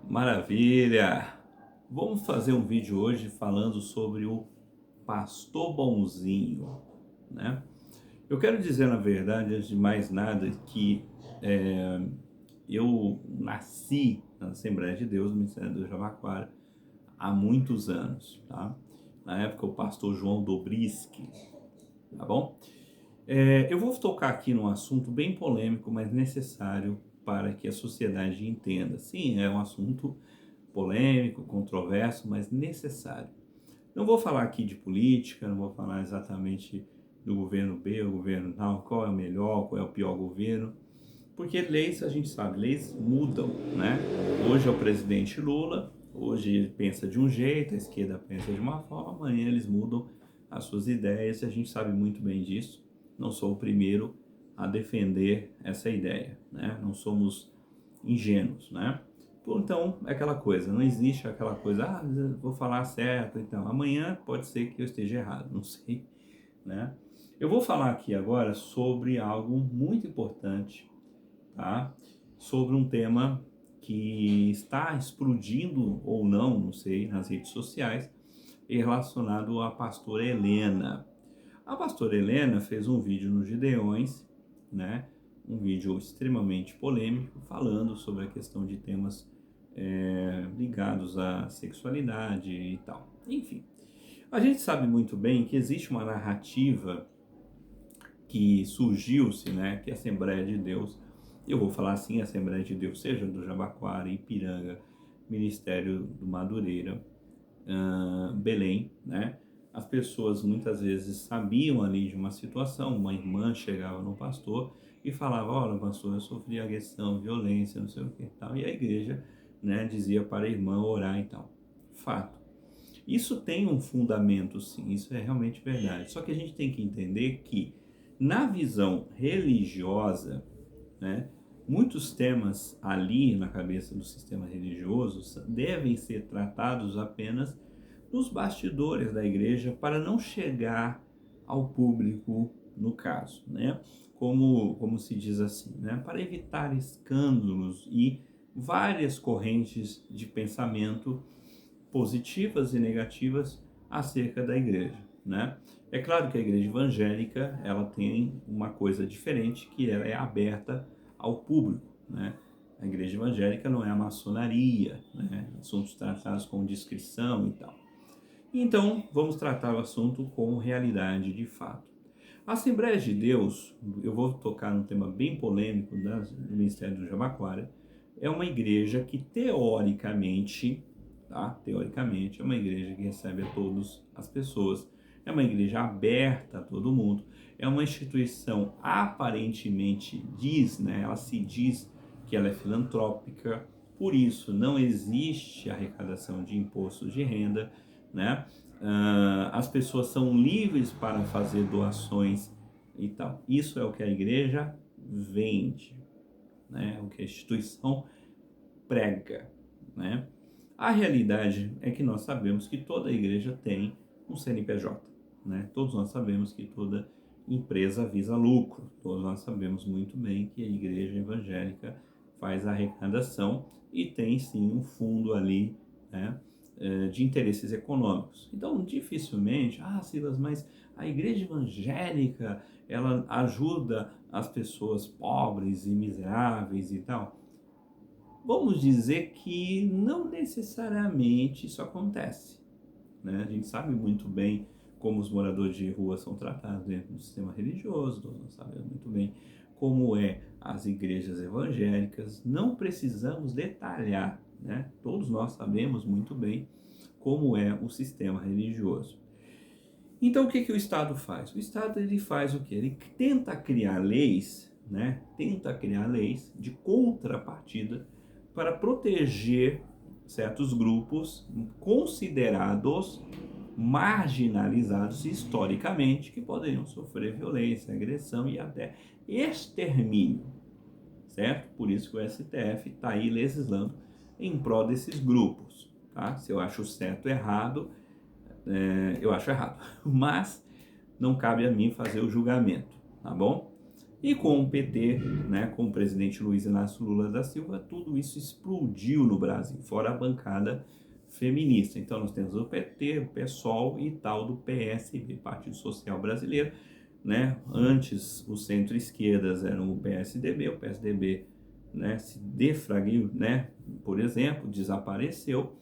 Maravilha! Vamos fazer um vídeo hoje falando sobre o pastor bonzinho, né? Eu quero dizer, na verdade, antes de mais nada, que eu nasci na Assembleia de Deus, no Ministério do Jabaquara, há muitos anos, tá? Na época, o pastor João Dobrisky, tá bom? Eu vou tocar aqui num assunto bem polêmico, mas necessário para que a sociedade entenda. Sim, é um assunto polêmico, controverso, mas necessário. Não vou falar aqui de política, não vou falar exatamente do governo B, o governo não, qual é o melhor, qual é o pior governo, porque leis, a gente sabe, leis mudam, né? Hoje é o presidente Lula, hoje ele pensa de um jeito, a esquerda pensa de uma forma, amanhã eles mudam as suas ideias e a gente sabe muito bem disso. Não sou o primeiro a defender essa ideia, né? Não somos ingênuos, né? Então, é aquela coisa, não existe aquela coisa, vou falar certo, então, amanhã pode ser que eu esteja errado, não sei, né? Eu vou falar aqui agora sobre algo muito importante, tá? Sobre um tema que está explodindo ou não sei, nas redes sociais, relacionado à pastora Helena. A pastora Helena fez um vídeo no Gideões, né? Um vídeo extremamente polêmico, falando sobre a questão de temas ligados à sexualidade e tal. Enfim, a gente sabe muito bem que existe uma narrativa que surgiu-se, né? Que a Assembleia de Deus, eu vou falar assim, a Assembleia de Deus, seja do Jabaquara, Ipiranga, Ministério do Madureira, Belém, né? As pessoas muitas vezes sabiam ali de uma situação, uma irmã chegava no pastor e falava, olha pastor, eu sofri agressão, violência, não sei o que e tal, e a igreja, né, dizia para a irmã orar e tal. Fato. Isso tem um fundamento sim, isso é realmente verdade, só que a gente tem que entender que na visão religiosa, né, muitos temas ali na cabeça do sistema religioso devem ser tratados apenas nos bastidores da igreja para não chegar ao público, no caso, né? Como se diz assim, né? Para evitar escândalos e várias correntes de pensamento positivas e negativas acerca da igreja, né? É claro que a igreja evangélica, ela tem uma coisa diferente, que ela é aberta ao público, né? A igreja evangélica não é a maçonaria, né? Assuntos tratados com discrição e tal. Então, vamos tratar o assunto com realidade de fato. A Assembleia de Deus, eu vou tocar num tema bem polêmico do Ministério do Jabaquara, é uma igreja que teoricamente, tá? Teoricamente, é uma igreja que recebe a todas as pessoas, é uma igreja aberta a todo mundo, é uma instituição aparentemente né? Ela se diz que ela é filantrópica, por isso não existe arrecadação de impostos de renda, né? As pessoas são livres para fazer doações e tal. Isso é o que a igreja vende, né? O que a instituição prega, né? A realidade é que nós sabemos que toda igreja tem um CNPJ, né? Todos nós sabemos que toda empresa visa lucro. Todos nós sabemos muito bem que a igreja evangélica faz arrecadação e tem sim um fundo ali, né, de interesses econômicos. Então, dificilmente, Silas, mas a igreja evangélica, ela ajuda as pessoas pobres e miseráveis e tal. Vamos dizer que não necessariamente isso acontece, né? A gente sabe muito bem como os moradores de rua são tratados dentro do sistema religioso, nós sabemos muito bem como as igrejas evangélicas, não precisamos detalhar, né? Todos nós sabemos muito bem como é o sistema religioso. Então o que o Estado faz? O Estado ele faz o quê? Ele tenta criar leis, né? Tenta criar leis de contrapartida para proteger certos grupos considerados marginalizados historicamente, que poderiam sofrer violência, agressão e até extermínio, certo? Por isso que o STF está aí legislando em prol desses grupos, tá? Se eu acho certo ou errado, eu acho errado, mas não cabe a mim fazer o julgamento, tá bom? E com o PT, né, com o presidente Luiz Inácio Lula da Silva, tudo isso explodiu no Brasil, fora a bancada feminista. Então nós temos o PT, o PSOL e tal do PSB, Partido Social Brasileiro, né? Antes os centro-esquerdas eram o PSDB, né, se defraguiu, né, por exemplo, desapareceu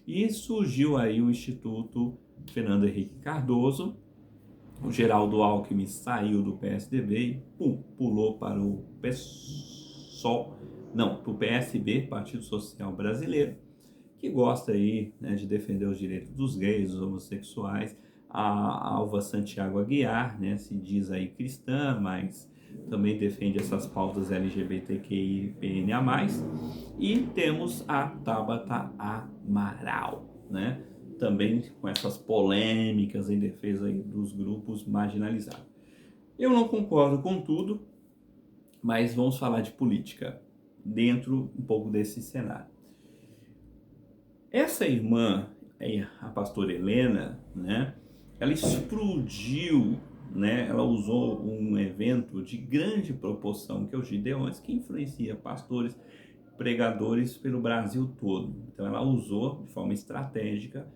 e surgiu aí o Instituto Fernando Henrique Cardoso. O Geraldo Alckmin saiu do PSDB e pulou para o PSOL, não, para o PSB, Partido Social Brasileiro, que gosta aí, né, de defender os direitos dos gays, dos homossexuais. A Alva Santiago Aguiar, né, se diz aí cristã, mas também defende essas pautas LGBTQI, PNA+. E temos a Tabata Amaral, né, também com essas polêmicas em defesa aí dos grupos marginalizados. Eu não concordo com tudo, mas vamos falar de política dentro um pouco desse cenário. Essa irmã, a pastora Helena, né, ela explodiu, né, ela usou um evento de grande proporção, que é o Gideões, que influencia pastores, pregadores pelo Brasil todo. Então ela usou de forma estratégica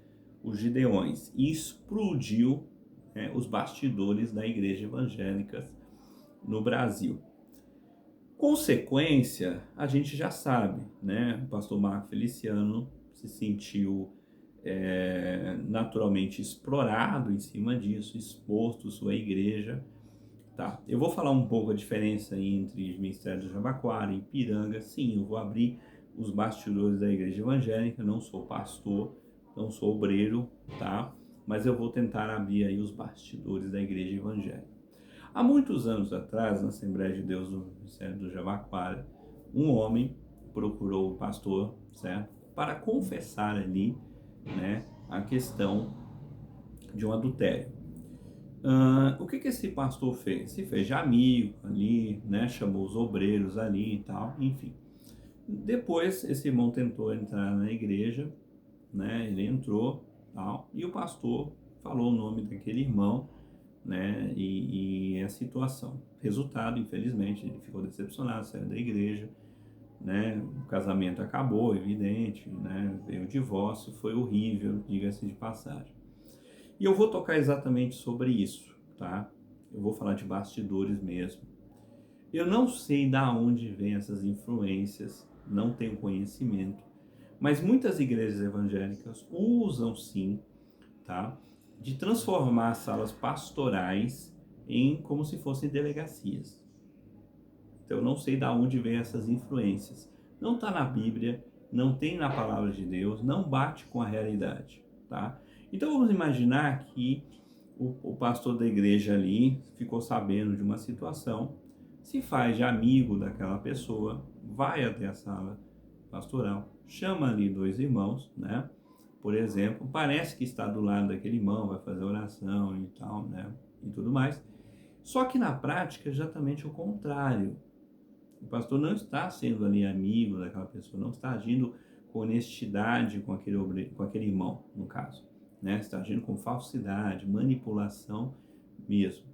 os Gideões e explodiu, né, os bastidores da igreja evangélica no Brasil. Consequência, a gente já sabe, né? O pastor Marco Feliciano se sentiu naturalmente explorado em cima disso, exposto sua igreja. Tá? Eu vou falar um pouco a diferença entre Ministério do Jabaquara e Ipiranga. Sim, eu vou abrir os bastidores da igreja evangélica, não sou pastor, não sou obreiro, tá? Mas eu vou tentar abrir aí os bastidores da igreja evangélica. Há muitos anos atrás, na Assembleia de Deus do Ministério do Jabaquara, um homem procurou o pastor, certo? Para confessar ali, né, a questão de um adultério. O que esse pastor fez? Se fez de amigo ali, né? Chamou os obreiros ali e tal, enfim. Depois, esse irmão tentou entrar na igreja, né? Ele entrou, tal, e o pastor falou o nome daquele irmão, né? E a situação. Resultado, infelizmente, ele ficou decepcionado, saiu da igreja, né? O casamento acabou, evidente, né? Veio o divórcio, foi horrível, diga-se de passagem. E eu vou tocar exatamente sobre isso, tá? Eu vou falar de bastidores mesmo. Eu não sei da onde vêm essas influências, não tenho conhecimento, mas muitas igrejas evangélicas usam sim, tá? De transformar salas pastorais em como se fossem delegacias. Então eu não sei da onde vêm essas influências. Não está na Bíblia, não tem na palavra de Deus, não bate com a realidade, tá? Então vamos imaginar que o pastor da igreja ali ficou sabendo de uma situação, se faz de amigo daquela pessoa, vai até a sala pastoral, chama ali dois irmãos, né? Por exemplo, parece que está do lado daquele irmão, vai fazer oração e tal, né? E tudo mais. Só que na prática é exatamente o contrário. O pastor não está sendo ali amigo daquela pessoa, não está agindo com honestidade com aquele irmão, no caso, né? Está agindo com falsidade, manipulação mesmo.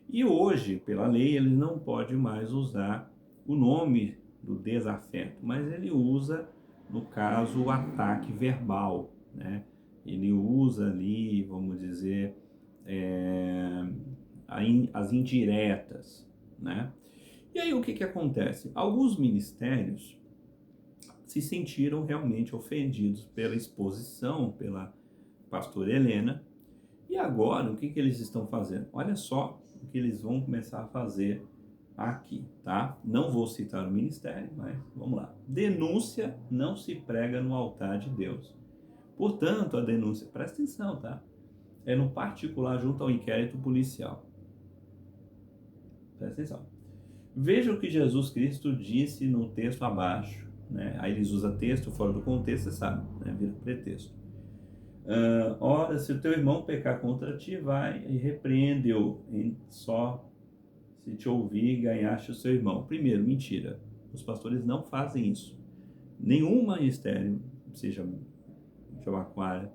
E hoje, pela lei, ele não pode mais usar o nome do desafeto, mas ele usa, no caso, o ataque verbal, né? Ele usa ali, vamos dizer, as indiretas, né? E aí o que acontece? Alguns ministérios se sentiram realmente ofendidos pela exposição, pela pastora Helena, e agora o que eles estão fazendo? Olha só o que eles vão começar a fazer aqui, tá? Não vou citar o ministério, mas vamos lá. Denúncia não se prega no altar de Deus. Portanto, a denúncia, presta atenção, tá? É no particular junto ao inquérito policial. Presta atenção. Veja o que Jesus Cristo disse no texto abaixo, né? Aí eles usam texto fora do contexto, você sabe, né? Vira pretexto. Ora, se o teu irmão pecar contra ti, vai e repreende-o, só se te ouvir ganhaste o seu irmão. Primeiro, mentira. Os pastores não fazem isso. Nenhum ministério, seja Jabaquara,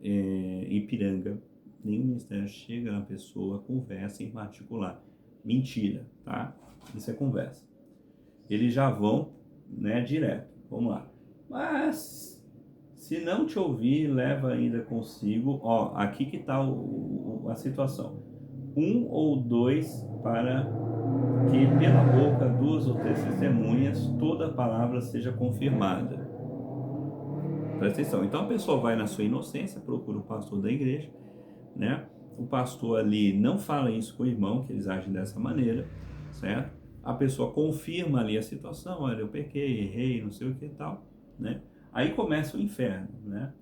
Ipiranga, nenhum ministério chega na pessoa, conversa em particular. Mentira, tá? Isso é conversa. Eles já vão, né, direto. Vamos lá. Mas, se não te ouvir, leva ainda consigo, ó, aqui que está a situação. Um ou dois para que pela boca duas ou três testemunhas toda palavra seja confirmada. Presta atenção. Então a pessoa vai na sua inocência, procura o pastor da igreja, né? O pastor ali não fala isso com o irmão, que eles agem dessa maneira, certo? A pessoa confirma ali a situação, olha, eu pequei, errei, não sei o que e tal, né? Aí começa o inferno, né?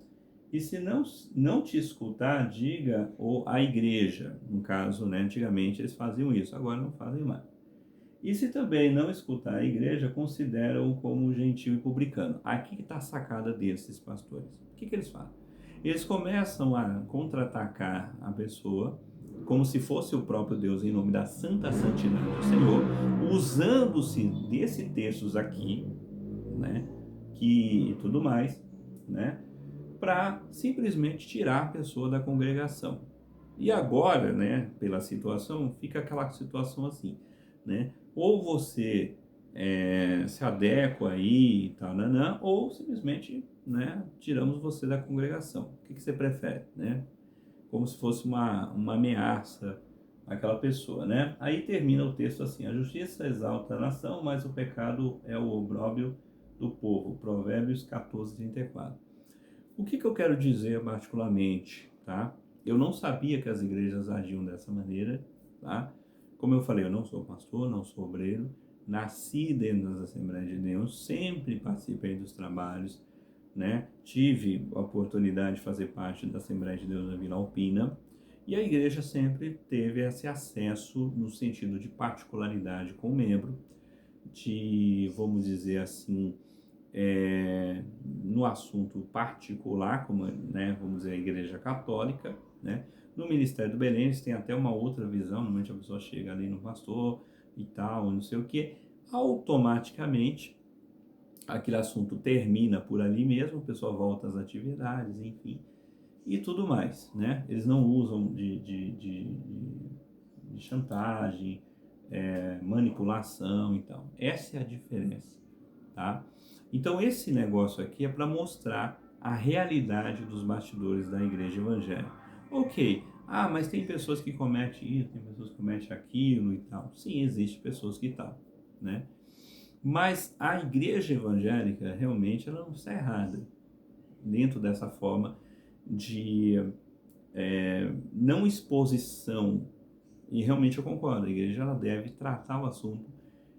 E se não te escutar, diga ou a igreja, no caso, né? Antigamente eles faziam isso, agora não fazem mais. E se também não escutar a igreja, considera-o como gentil e publicano. Aqui está a sacada desses pastores. O que eles fazem? Eles começam a contra-atacar a pessoa, como se fosse o próprio Deus, em nome da santa santidade do Senhor, usando-se desses textos aqui, né, e tudo mais, né, para simplesmente tirar a pessoa da congregação. E agora, né, pela situação, fica aquela situação assim, né? Ou você se adequa aí e tal, nanã, ou simplesmente, né, tiramos você da congregação. O que você prefere, né? Como se fosse uma ameaça àquela pessoa, né? Aí termina o texto assim: a justiça exalta a nação, mas o pecado é o opróbrio do povo. Provérbios 14:34. O que eu quero dizer particularmente, tá? Eu não sabia que as igrejas agiam dessa maneira, tá? Como eu falei, eu não sou pastor, não sou obreiro, nasci dentro das Assembleias de Deus, sempre participei dos trabalhos, né? Tive a oportunidade de fazer parte da Assembleia de Deus na Vila Alpina, e a igreja sempre teve esse acesso no sentido de particularidade com o membro, de, vamos dizer assim, no assunto particular, como, né, vamos dizer, a Igreja Católica, né? No Ministério do Belém, eles têm até uma outra visão, normalmente a pessoa chega ali no pastor e tal, não sei o que, automaticamente aquele assunto termina por ali mesmo, a pessoa volta às atividades, enfim, e tudo mais, né? Eles não usam de chantagem, manipulação e tal. Essa é a diferença, tá? Então esse negócio aqui é para mostrar a realidade dos bastidores da igreja evangélica. Ok, mas tem pessoas que cometem isso, tem pessoas que cometem aquilo e tal. Sim, existe pessoas que tal, né? Mas a igreja evangélica realmente ela não está errada dentro dessa forma de não exposição. E realmente eu concordo, a igreja ela deve tratar o assunto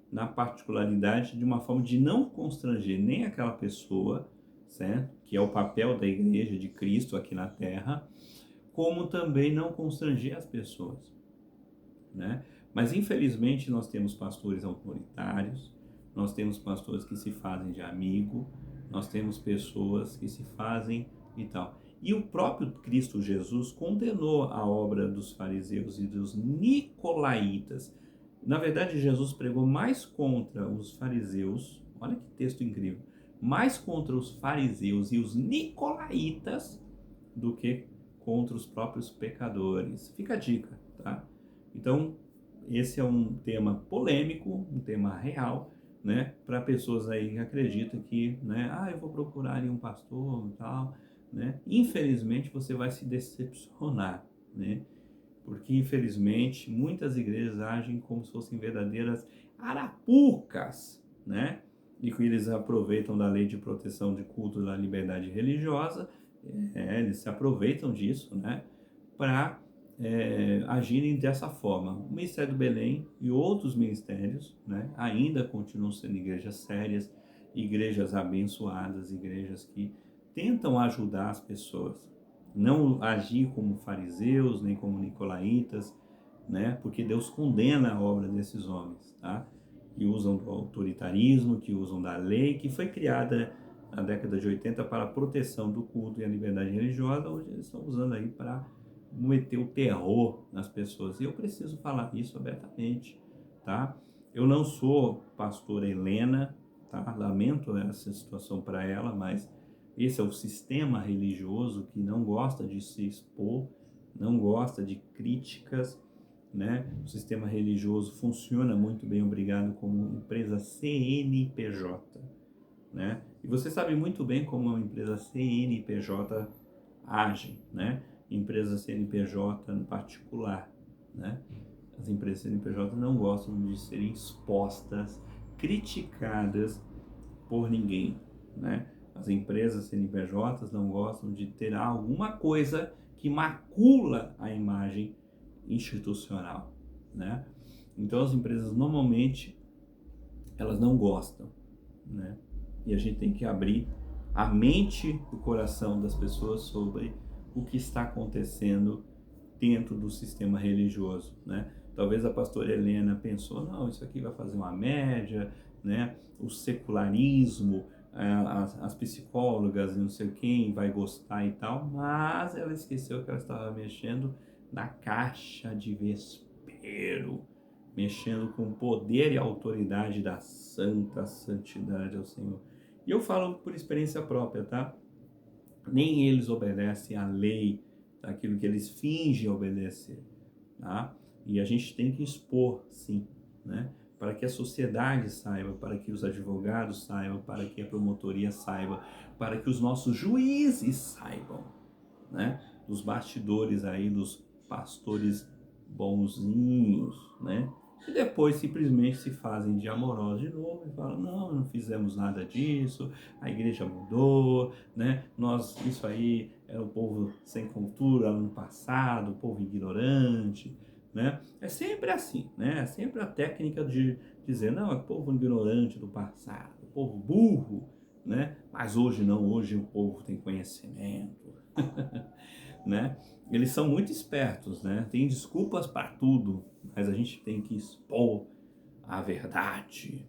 na particularidade de uma forma de não constranger nem aquela pessoa, certo? Que é o papel da igreja de Cristo aqui na terra, como também não constranger as pessoas, né? Mas infelizmente nós temos pastores autoritários, nós temos pastores que se fazem de amigo, nós temos pessoas que se fazem e tal. E o próprio Cristo Jesus condenou a obra dos fariseus e dos nicolaítas. Na verdade, Jesus pregou mais contra os fariseus, olha que texto incrível, mais contra os fariseus e os nicolaítas do que contra os próprios pecadores. Fica a dica, tá? Então, esse é um tema polêmico, um tema real, né? Para pessoas aí que acreditam que, né? Eu vou procurar ali um pastor e tal, né? Infelizmente, você vai se decepcionar, né? Porque, infelizmente, muitas igrejas agem como se fossem verdadeiras arapucas, né? E que eles aproveitam da lei de proteção de culto da liberdade religiosa, eles se aproveitam disso, né? Para agirem dessa forma. O Ministério do Belém e outros ministérios, né? Ainda continuam sendo igrejas sérias, igrejas abençoadas, igrejas que tentam ajudar as pessoas, não agir como fariseus, nem como nicolaítas, né? Porque Deus condena a obra desses homens, tá? Que usam do autoritarismo, que usam da lei, que foi criada na década de 80 para a proteção do culto e a liberdade religiosa, hoje eles estão usando aí para meter o terror nas pessoas. E eu preciso falar isso abertamente, tá? Eu não sou pastora Helena, tá? Lamento essa situação para ela, mas esse é o sistema religioso que não gosta de se expor, não gosta de críticas, né? O sistema religioso funciona muito bem, obrigado, como empresa CNPJ, né? E você sabe muito bem como uma empresa CNPJ age, né? Empresa CNPJ no particular, né? As empresas CNPJ não gostam de serem expostas, criticadas por ninguém, né? As empresas CNPJs não gostam de ter alguma coisa que macula a imagem institucional, né? Então as empresas normalmente elas não gostam, né? E a gente tem que abrir a mente, o coração das pessoas sobre o que está acontecendo dentro do sistema religioso, né? Talvez a pastora Helena pensou, não, isso aqui vai fazer uma média, né? O secularismo, as psicólogas e não sei quem vai gostar e tal, mas ela esqueceu que ela estava mexendo na caixa de vespeiro, mexendo com o poder e a autoridade da santa santidade ao Senhor. E eu falo por experiência própria, tá? Nem eles obedecem à lei, daquilo que eles fingem obedecer, tá? E a gente tem que expor, sim, né? Para que a sociedade saiba, para que os advogados saibam, para que a promotoria saiba, para que os nossos juízes saibam, né? Dos bastidores aí, dos pastores bonzinhos, né? E depois simplesmente se fazem de amorosos de novo e falam, não fizemos nada disso, a igreja mudou, né? Isso aí era o povo sem cultura no passado, o povo ignorante, né? É sempre assim, né? É sempre a técnica de dizer, não, é o povo ignorante do passado, o povo burro, né? Mas hoje não, hoje o povo tem conhecimento, né? Eles são muito espertos, né? Tem desculpas para tudo, mas a gente tem que expor a verdade,